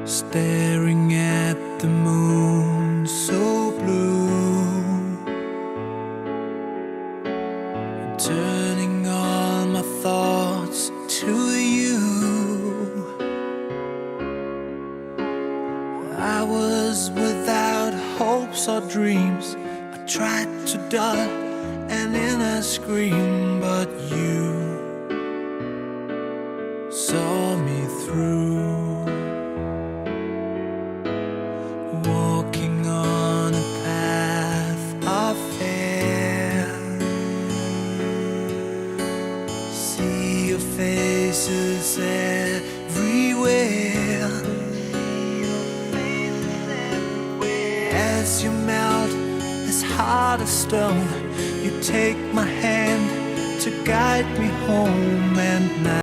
staring at the moon so blue, turning all my thoughts to you. I was without hopes or dreams. I tried to dull an inner scream, but you saw me through. Walking on a path of fear, see your faces everywhere. As you melt this heart of stone, you take my hand to guide me home. And now